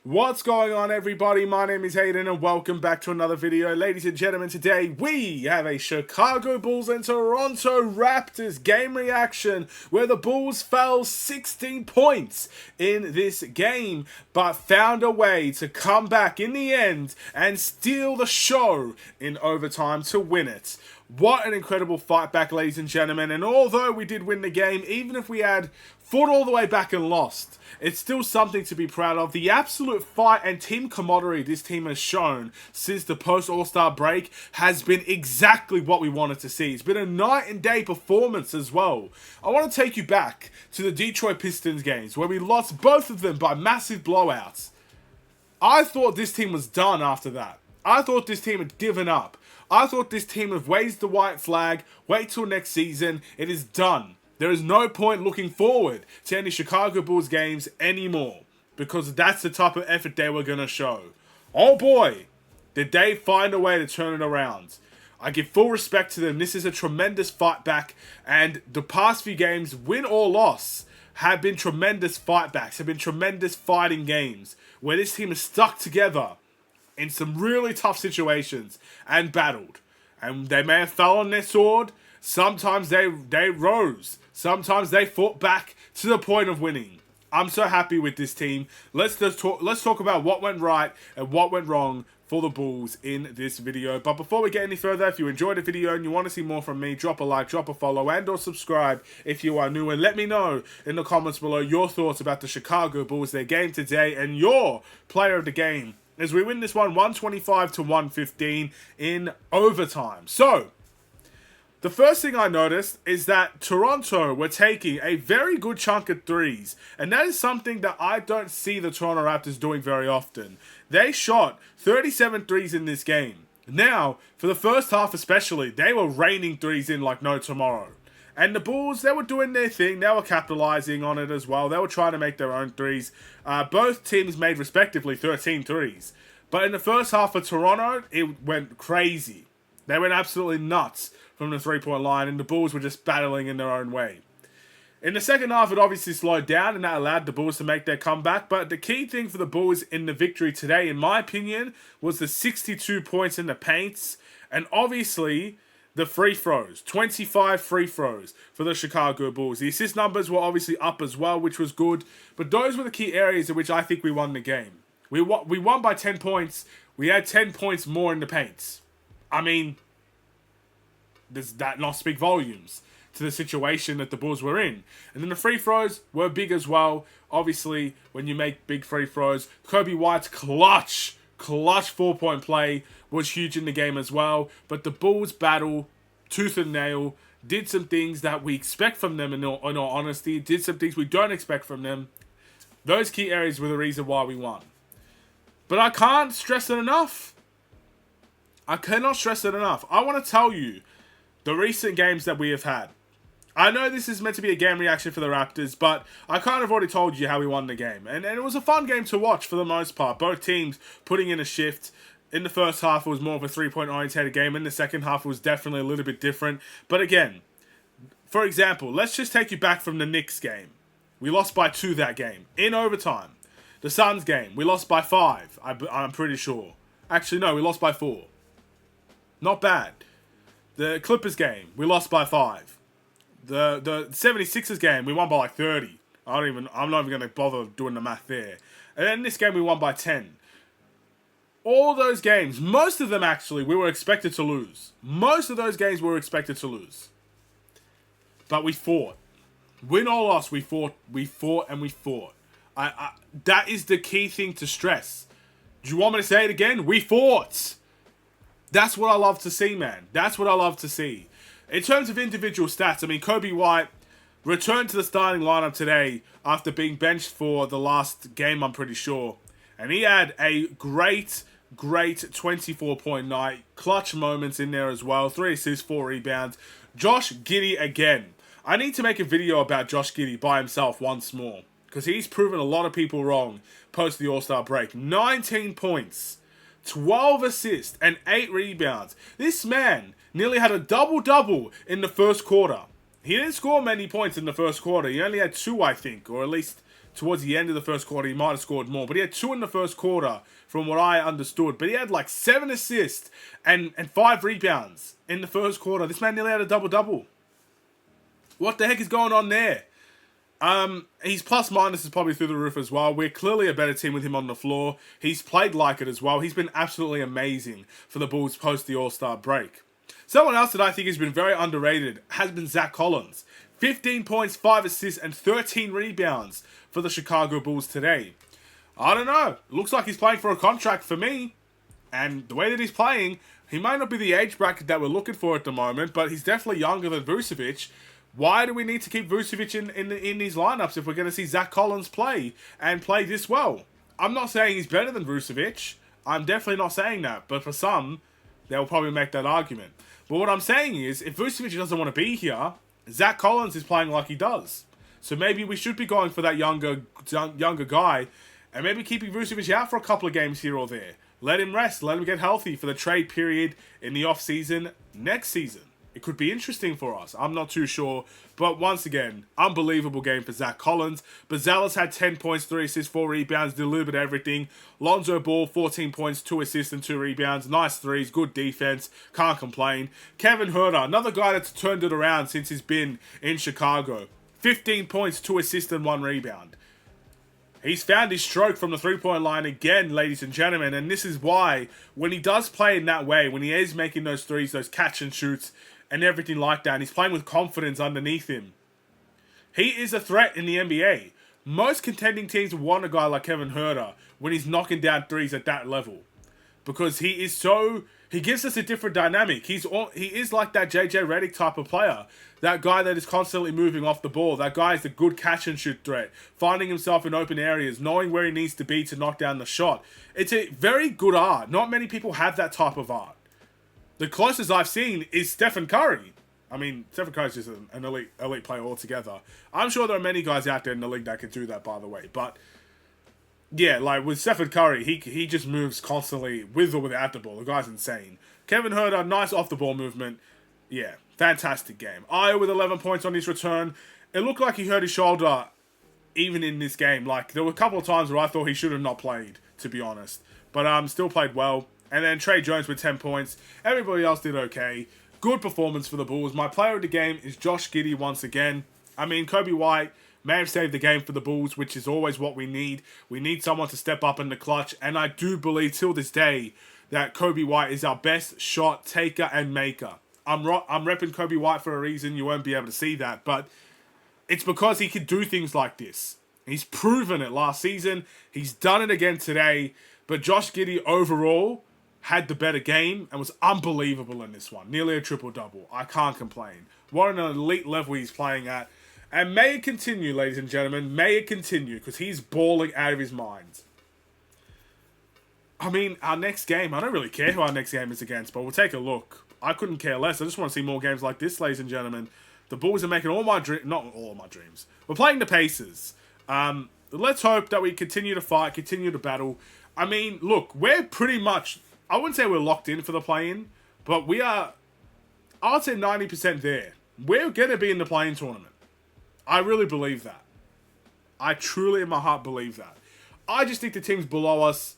What's going on, everybody? My name is Hayden and welcome back to another video. Ladies and gentlemen, today we have a Chicago Bulls and Toronto Raptors game reaction where the Bulls fell 16 points in this game but found a way to come back in the end and steal the show in overtime to win it. What an incredible fight back, ladies and gentlemen. And although we did win the game, even if we had fought all the way back and lost, it's still something to be proud of. The absolute fight and team camaraderie this team has shown since the post-All-Star break has been exactly what we wanted to see. It's been a night and day performance as well. I want to take you back to the Detroit Pistons games where we lost both of them by massive blowouts. I thought this team was done after that. I thought this team had given up. I thought this team had waved the white flag, wait till next season, it is done. There is no point looking forward to any Chicago Bulls games anymore because that's the type of effort they were going to show. Oh boy, did they find a way to turn it around. I give full respect to them. This is a tremendous fight back, and the past few games, win or loss, have been tremendous fight backs, have been tremendous fighting games where this team is stuck together in some really tough situations and battled. And they may have fell on their sword. Sometimes they rose. Sometimes they fought back to the point of winning. I'm so happy with this team. Let's talk about what went right and what went wrong for the Bulls in this video. But before we get any further, if you enjoyed the video and you want to see more from me, drop a like, drop a follow, and or subscribe if you are new. And let me know in the comments below your thoughts about the Chicago Bulls, their game today, and your player of the game as we win this one 125 to 115 in overtime. So, the first thing I noticed is that Toronto were taking a very good chunk of threes. And that is something that I don't see the Toronto Raptors doing very often. They shot 37 threes in this game. Now, for the first half especially, they were raining threes in like no tomorrow. And the Bulls, they were doing their thing. They were capitalizing on it as well. They were trying to make their own threes. Both teams made respectively 13 threes. But in the first half of Toronto, it went crazy. They went absolutely nuts from the three-point line, and the Bulls were just battling in their own way. In the second half, it obviously slowed down, and that allowed the Bulls to make their comeback. But the key thing for the Bulls in the victory today, in my opinion, was the 62 points in the paints, and obviously the free throws. 25 free throws for the Chicago Bulls. The assist numbers were obviously up as well, which was good. But those were the key areas in which I think we won the game. We won by 10 points. We had 10 points more in the paints. I mean, does that not speak volumes to the situation that the Bulls were in? And then the free throws were big as well. Obviously, when you make big free throws, Kobe White's clutch 4-point play was huge in the game as well. But the Bulls battle tooth and nail, did some things that we expect from them in all honesty, did some things we don't expect from them. Those key areas were the reason why we won. But I can't stress it enough. I cannot stress it enough. I want to tell you the recent games that we have had. I know this is meant to be a game reaction for the Raptors, but I kind of already told you how we won the game. And it was a fun game to watch for the most part. Both teams putting in a shift. In the first half, it was more of a three-point oriented game. In the second half, it was definitely a little bit different. But again, for example, let's just take you back from the Knicks game. We lost by 2 that game, in overtime. The Suns game, we lost by 5, I'm pretty sure. Actually, no, we lost by 4. Not bad. The Clippers game, we lost by 5. The 76ers game, we won by like 30. I'm not even going to bother doing the math there. And then this game, we won by 10. All those games, most of them actually, we were expected to lose. Most of those games we were expected to lose. But we fought. Win or loss, we fought and we fought. That is the key thing to stress. Do you want me to say it again? We fought. That's what I love to see, man. That's what I love to see. In terms of individual stats, I mean, Kobe White returned to the starting lineup today after being benched for the last game, I'm pretty sure. And he had a great 24-point night. Clutch moments in there as well. 3 assists, 4 rebounds. Josh Giddey again. I need to make a video about Josh Giddey by himself once more, because he's proven a lot of people wrong post the All-Star break. 19 points, 12 assists, and 8 rebounds. This man nearly had a double-double in the first quarter. He didn't score many points in the first quarter. He only had 2, I think, or at least towards the end of the first quarter, he might have scored more. But he had 2 in the first quarter, from what I understood. But he had like 7 assists and 5 rebounds in the first quarter. This man nearly had a double-double. What the heck is going on there? His plus-minus is probably through the roof as well. We're clearly a better team with him on the floor. He's played like it as well. He's been absolutely amazing for the Bulls post the All-Star break. Someone else that I think has been very underrated has been Zach Collins. 15 points, 5 assists, and 13 rebounds for the Chicago Bulls today. I don't know. Looks like he's playing for a contract for me. And the way that he's playing, he might not be the age bracket that we're looking for at the moment, but he's definitely younger than Vucevic. Why do we need to keep Vucevic in these lineups if we're going to see Zach Collins play and play this well? I'm not saying he's better than Vucevic. I'm definitely not saying that. But for some, they'll probably make that argument. But what I'm saying is, if Vucevic doesn't want to be here, Zach Collins is playing like he does. So maybe we should be going for that younger guy and maybe keeping Vucevic out for a couple of games here or there. Let him rest. Let him get healthy for the trade period in the off-season next season. It could be interesting for us. I'm not too sure. But once again, unbelievable game for Zach Collins. Bazelis had 10 points, 3 assists, 4 rebounds, delivered everything. Lonzo Ball, 14 points, 2 assists and 2 rebounds. Nice threes, good defense. Can't complain. Kevin Huerter, another guy that's turned it around since he's been in Chicago. 15 points, 2 assists and 1 rebound. He's found his stroke from the three-point line again, ladies and gentlemen. And this is why, when he does play in that way, when he is making those threes, those catch and shoots, and everything like that, and he's playing with confidence underneath him, he is a threat in the NBA. Most contending teams want a guy like Kevin Huerter when he's knocking down threes at that level. Because he gives us a different dynamic. He is like that JJ Redick type of player. That guy that is constantly moving off the ball. That guy is a good catch and shoot threat. Finding himself in open areas. Knowing where he needs to be to knock down the shot. It's a very good art. Not many people have that type of art. The closest I've seen is Stephen Curry. I mean, Stephen Curry's just an elite player altogether. I'm sure there are many guys out there in the league that can do that, by the way. But yeah, like with Stephen Curry, he just moves constantly with or without the ball. The guy's insane. Kevin Huerter, nice off-the-ball movement. Yeah, fantastic game. Io with 11 points on his return. It looked like he hurt his shoulder even in this game. Like, there were a couple of times where I thought he should have not played, to be honest. But still played well. And then Trey Jones with 10 points. Everybody else did okay. Good performance for the Bulls. My player of the game is Josh Giddey once again. I mean, Kobe White may have saved the game for the Bulls, which is always what we need. We need someone to step up in the clutch. And I do believe till this day that Kobe White is our best shot taker and maker. I'm repping Kobe White for a reason. You won't be able to see that. But it's because he can do things like this. He's proven it last season. He's done it again today. But Josh Giddey overall had the better game and was unbelievable in this one. Nearly a triple-double. I can't complain. What an elite level he's playing at. And may it continue, ladies and gentlemen. May it continue, because he's balling out of his mind. I mean, our next game, I don't really care who our next game is against, but we'll take a look. I couldn't care less. I just want to see more games like this, ladies and gentlemen. The Bulls are making all my dreams. Not all my dreams. We're playing the Pacers. Let's hope that we continue to fight, continue to battle. I mean, look, we're pretty much, I wouldn't say we're locked in for the play-in, but we are, I would say 90% there. We're going to be in the play-in tournament. I really believe that. I truly in my heart believe that. I just think the teams below us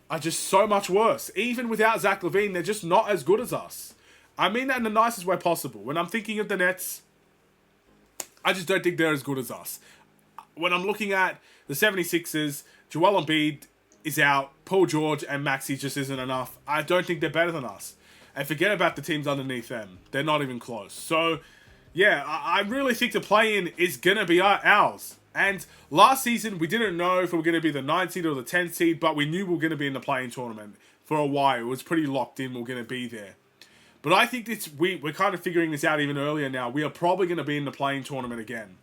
are just so much worse. Even without Zach LaVine, they're just not as good as us. I mean that in the nicest way possible. When I'm thinking of the Nets, I just don't think they're as good as us. When I'm looking at the 76ers, Joel Embiid is out. Paul George and Maxey just isn't enough. I don't think they're better than us. And forget about the teams underneath them. They're not even close. So, yeah, I really think the play-in is going to be ours. And last season, we didn't know if we were going to be the 9th seed or the 10th seed, but we knew we were going to be in the play-in tournament for a while. It was pretty locked in. We were going to be there. But I think we're kind of figuring this out even earlier now. We are probably going to be in the play-in tournament again.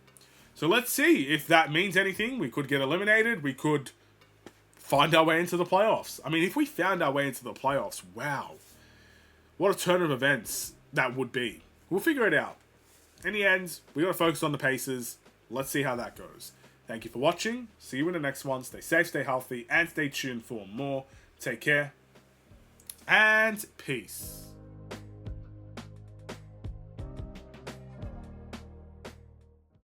So let's see if that means anything. We could get eliminated. We could find our way into the playoffs. I mean, if we found our way into the playoffs, wow. What a turn of events that would be. We'll figure it out. In the end, we got to focus on the Pacers. Let's see how that goes. Thank you for watching. See you in the next one. Stay safe, stay healthy, and stay tuned for more. Take care. And peace.